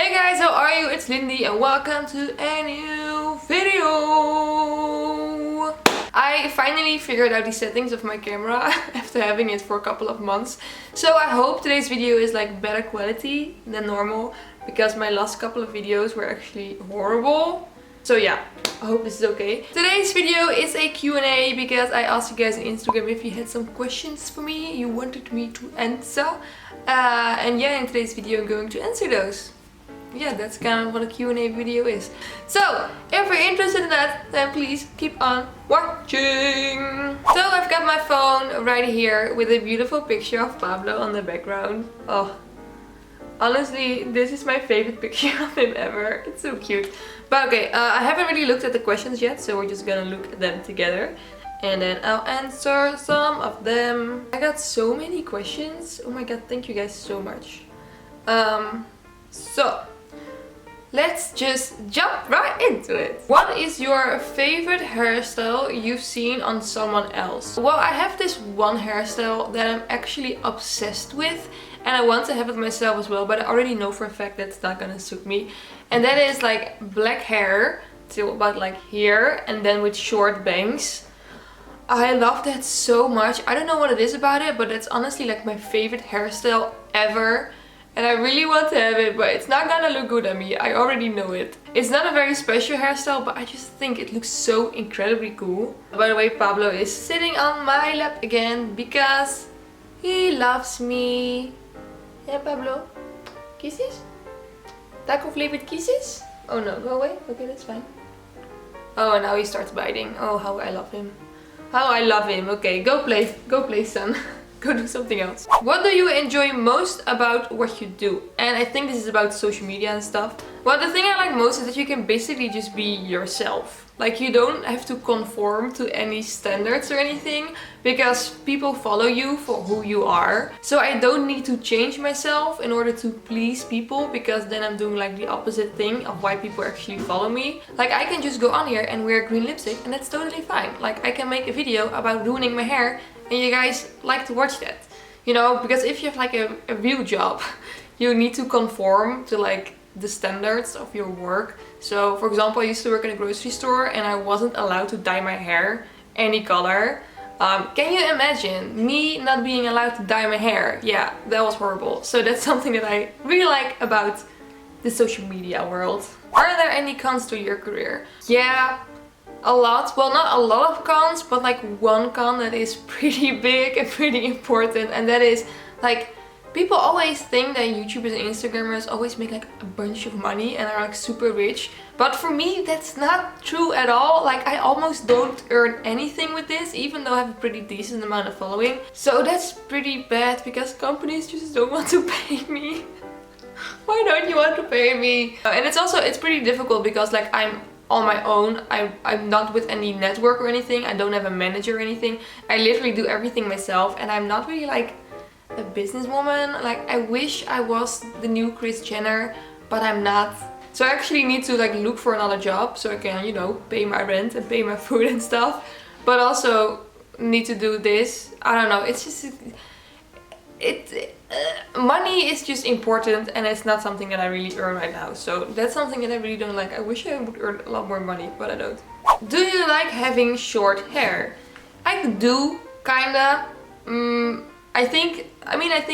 Hey guys, how are you? It's Lindy and welcome to a new video! I finally figured out the settings of my camera after having it for a couple of months. So I hope today's video is like better quality than normal because my last couple of videos were actually horrible. So yeah, I hope this is okay. Today's video is a Q&A because I asked you guys on Instagram if you had some questions for me you wanted me to answer. And yeah, in today's video I'm going to answer those. Yeah, that's kind of what a Q&A video is. So, if you're interested in that, then please keep on watching. So, I've got my phone right here with a beautiful picture of Pablo on the background. Oh, honestly, this is my favorite picture of him ever. It's so cute. But okay, I haven't really looked at the questions yet, so we're just gonna look at them together. And then I'll answer some of them. I got so many questions. Oh my god, thank you guys so much. So, let's just jump right into it. What is your favorite hairstyle you've seen on someone else? Well, I have this one hairstyle that I'm actually obsessed with and I want to have it myself as well, but I already know for a fact that it's not gonna suit me. And that is like black hair till about like here and then with short bangs. I love that so much. I don't know what it is about it, but it's honestly like my favorite hairstyle ever. And I really want to have it, but it's not gonna look good on me. I already know it. It's not a very special hairstyle, but I just think it looks so incredibly cool. By the way, Pablo is sitting on my lap again because he loves me. Yeah, Pablo? Kisses? Taco flavored kisses? Oh no, go away. Okay, that's fine. Oh, and now he starts biting. Oh, how I love him. How I love him. Okay, go play, son. Go do something else. What do you enjoy most about what you do? And I think this is about social media and stuff. Well, the thing I like most is that you can basically just be yourself. Like, you don't have to conform to any standards or anything because people follow you for who you are. So I don't need to change myself in order to please people because then I'm doing like the opposite thing of why people actually follow me. Like, I can just go on here and wear green lipstick and that's totally fine. Like, I can make a video about ruining my hair and you guys like to watch that, you know, because if you have like a real job, you need to conform to like the standards of your work. So for example, I used to work in a grocery store and I wasn't allowed to dye my hair any color. Can you imagine me not being allowed to dye my hair? Yeah, that was horrible. So that's something that I really like about the social media world. Are there any cons to your career? Yeah. A lot. Well, not a lot of cons, but like one con that is pretty big and pretty important, and that is like people always think that YouTubers and Instagrammers always make like a bunch of money and are like super rich, but for me that's not true at all. Like, I almost don't earn anything with this, even though I have a pretty decent amount of following. So that's pretty bad because companies just don't want to pay me. Why don't you want to pay me? And it's pretty difficult because like I'm on my own. I'm not with any network or anything. I don't have a manager or anything. I literally do everything myself and I'm not really like a businesswoman. Like, I wish I was the new Kris Jenner, but I'm not. So I actually need to like look for another job so I can, you know, pay my rent and pay my food and stuff. But also need to do this. I don't know. It's just... money is just important and it's not something that I really earn right now. So that's something that I really don't like. I wish I would earn a lot more money, but I don't. Do you like having short hair? I do, kinda. I think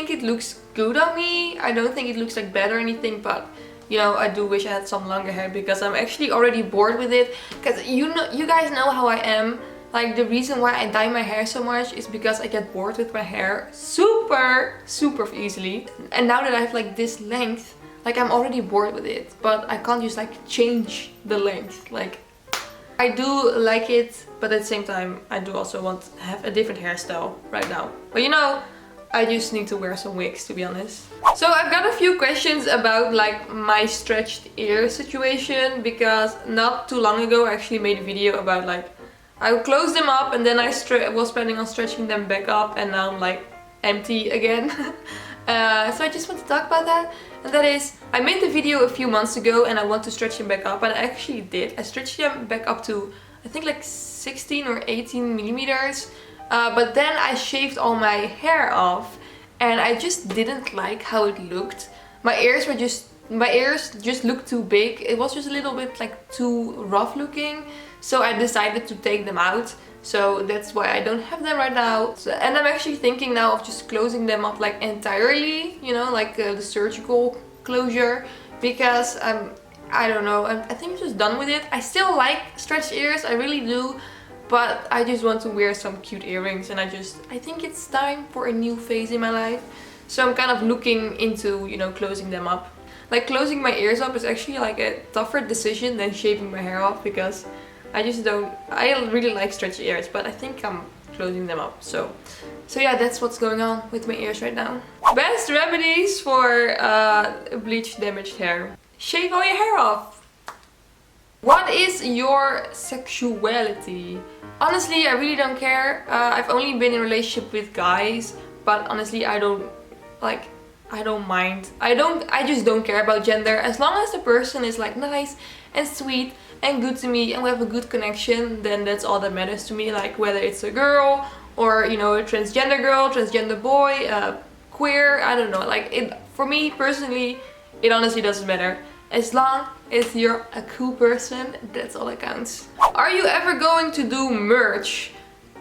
it looks good on me. I don't think it looks like bad or anything, but you know, I do wish I had some longer hair because I'm actually already bored with it. Because you guys know how I am. Like, the reason why I dye my hair so much is because I get bored with my hair super easily. And now that I have like this length, like I'm already bored with it. But I can't just like change the length. Like, I do like it, but at the same time I do also want to have a different hairstyle right now. But you know, I just need to wear some wigs, to be honest. So I've got a few questions about like my stretched ear situation because not too long ago I actually made a video about like I closed them up and then I was planning on stretching them back up and now I'm like empty again. So I just want to talk about that. And that is, I made the video a few months ago and I want to stretch them back up, and I actually did. I stretched them back up to I think like 16 or 18 millimeters. But then I shaved all my hair off and I just didn't like how it looked. My ears were just my ears just look too big. It was just a little bit like too rough looking, so I decided to take them out. So that's why I don't have them right now. So, and I'm actually thinking now of just closing them up like entirely, you know, like the surgical closure, because I don't know, I think I'm just done with it. I still like stretched ears, I really do, but I just want to wear some cute earrings, and I think it's time for a new phase in my life. So I'm kind of looking into, you know, closing them up. Like closing my ears up is actually like a tougher decision than shaving my hair off, because I really like stretchy ears, but I think I'm closing them up. So yeah, that's what's going on with my ears right now. Best remedies for bleach damaged hair. Shave all your hair off. What is your sexuality? Honestly, I really don't care. I've only been in a relationship with guys, but honestly, I don't mind. I just don't care about gender. As long as the person is like nice and sweet and good to me and we have a good connection, then that's all that matters to me. Like whether it's a girl or, you know, a transgender girl, transgender boy, queer, I don't know. Like for me personally, it honestly doesn't matter. As long as you're a cool person, that's all that counts. Are you ever going to do merch?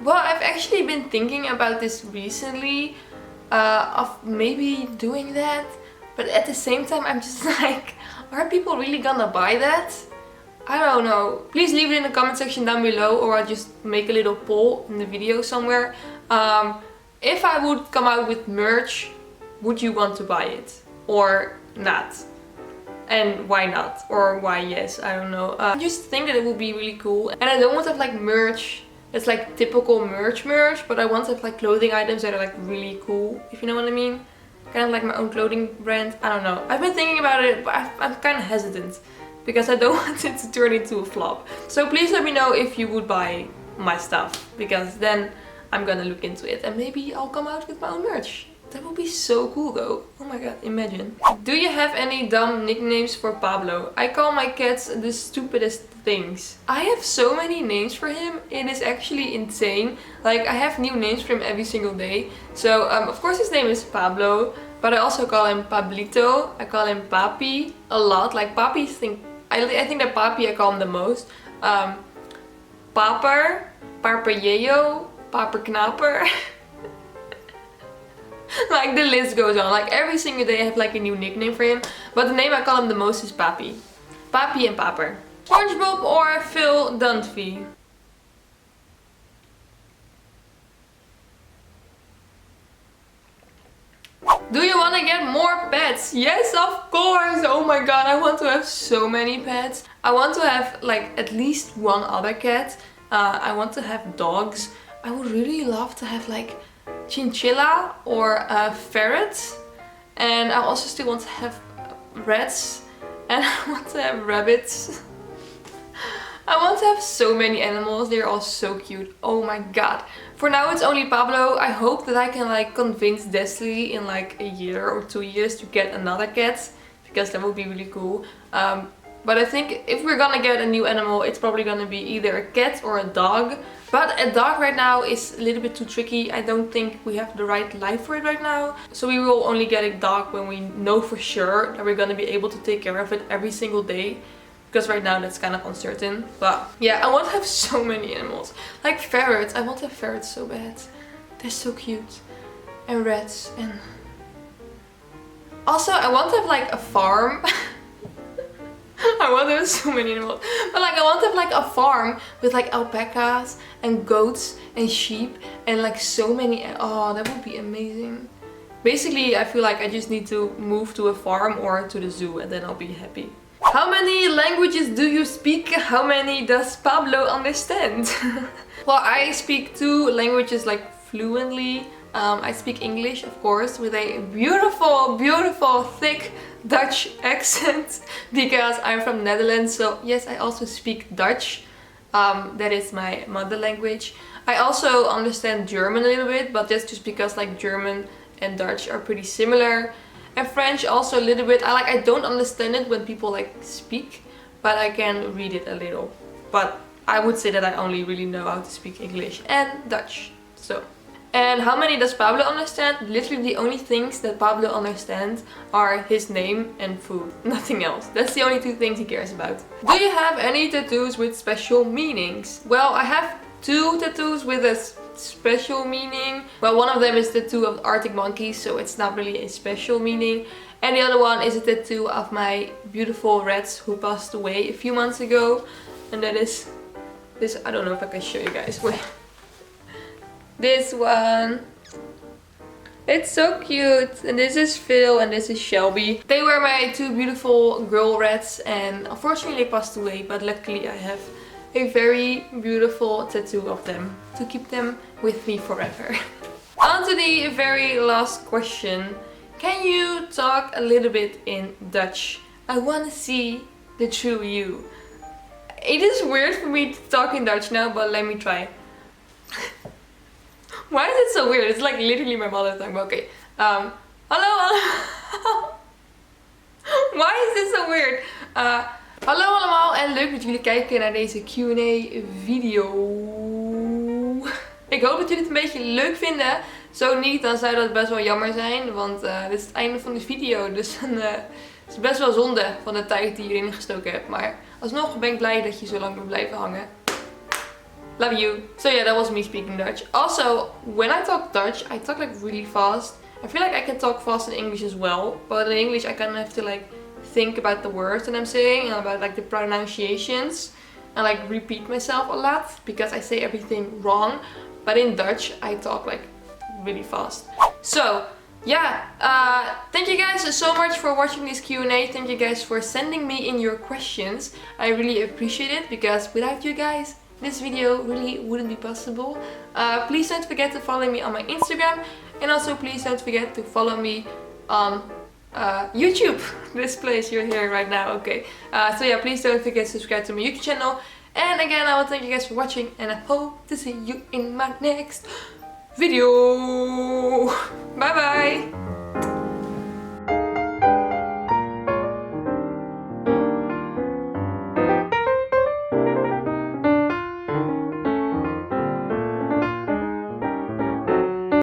Well, I've actually been thinking about this recently, of maybe doing that, but at the same time I'm just like, are people really gonna buy that? I don't know. Please leave it in the comment section down below, or I'll just make a little poll in the video somewhere. If I would come out with merch, would you want to buy it or not? And why not? Or why yes? I don't know. I just think that it would be really cool, and I don't want to have like merch it's like typical merch, but I want to have like clothing items that are like really cool, if you know what I mean. Kind of like my own clothing brand. I don't know. I've been thinking about it, but I'm kind of hesitant because I don't want it to turn into a flop. So please let me know if you would buy my stuff, because then I'm gonna look into it and maybe I'll come out with my own merch. That would be so cool though. Oh my god, imagine. Do you have any dumb nicknames for Pablo? I call my cats the stupidest things. I have so many names for him. It is actually insane. Like, I have new names for him every single day. So of course his name is Pablo, but I also call him Pablito. I call him Papi a lot. Like Papi, I think that Papi I call him the most. Paper, Papayeyo, Paper Knapper. Like the list goes on. Like every single day I have like a new nickname for him. But the name I call him the most is Papi. Papi and Paper. SpongeBob or Phil Dunphy? Do you want to get more pets? Yes, of course! Oh my god, I want to have so many pets. I want to have like at least one other cat. I want to have dogs. I would really love to have like chinchilla or a ferret, and I also still want to have rats, and I want to have rabbits. I want to have so many animals. They're all so cute. Oh my god. For now it's only Pablo. I hope that I can like convince Destiny in like a year or 2 years to get another cat, because that would be really cool. But I think if we're gonna get a new animal, it's probably gonna be either a cat or a dog. But a dog right now is a little bit too tricky. I don't think we have the right life for it right now. So we will only get a dog when we know for sure that we're gonna be able to take care of it every single day. Because right now that's kind of uncertain. But yeah, I want to have so many animals. Like ferrets. I want to have ferrets so bad. They're so cute. And rats. And also I want to have like a farm. I want to have so many animals. But like I want to have like a farm with like alpacas and goats and sheep and like so many. Oh, that would be amazing. Basically I feel like I just need to move to a farm or to the zoo and then I'll be happy. How many languages do you speak? How many does Pablo understand? Well, I speak 2 languages like fluently. I speak English, of course, with a beautiful, beautiful, thick Dutch accent because I'm from Netherlands. So yes, I also speak Dutch. That is my mother language. I also understand German a little bit, but that's just because like German and Dutch are pretty similar. And French also a little bit. I don't understand it when people like speak, but I can read it a little. But I would say that I only really know how to speak English and Dutch. So. And how many does Pablo understand? Literally the only things that Pablo understands are his name and food. Nothing else. That's the only two things he cares about. Do you have any tattoos with special meanings? Well, I have 2 tattoos with a special meaning. Well, one of them is the tattoo of Arctic monkeys, so it's not really a special meaning. And the other one is a tattoo of my beautiful rats who passed away a few months ago. And that is this. I don't know if I can show you guys. Wait. This one. It's so cute. And this is Phil and this is Shelby. They were my 2 beautiful girl rats, and unfortunately they passed away, but luckily I have a very beautiful tattoo of them to keep them with me forever. On to the very last question. Can you talk a little bit in Dutch? I want to see the true you. It is weird for me to talk in Dutch now, but let me try. Why is it so weird? It's like literally my mother tongue. Okay. Hallo, hallo. Why is this so weird? Hallo allemaal en leuk dat jullie kijken naar deze Q&A video. Ik hoop dat jullie het een beetje leuk vinden. Zo niet, dan zou dat best wel jammer zijn. Want dit is het einde van de video. Dus het is best wel zonde van de tijd die je erin gestoken hebt. Maar alsnog ben ik blij dat je zo lang bent blijven hangen. Love you. So yeah, that was me speaking Dutch. Also, when I talk Dutch, I talk like really fast. I feel like I can talk fast in English as well. But in English I kind of have to like think about the words that I'm saying and about like the pronunciations. And like repeat myself a lot because I say everything wrong. But in Dutch I talk like really fast. So yeah, thank you guys so much for watching this Q&A. Thank you guys for sending me in your questions. I really appreciate it because without you guys this video really wouldn't be possible. Please don't forget to follow me on my Instagram, and also please don't forget to follow me on YouTube. This place you're hearing right now. Okay. So yeah, please don't forget to subscribe to my YouTube channel. And again, I will thank you guys for watching, and I hope to see you in my next video. Bye bye.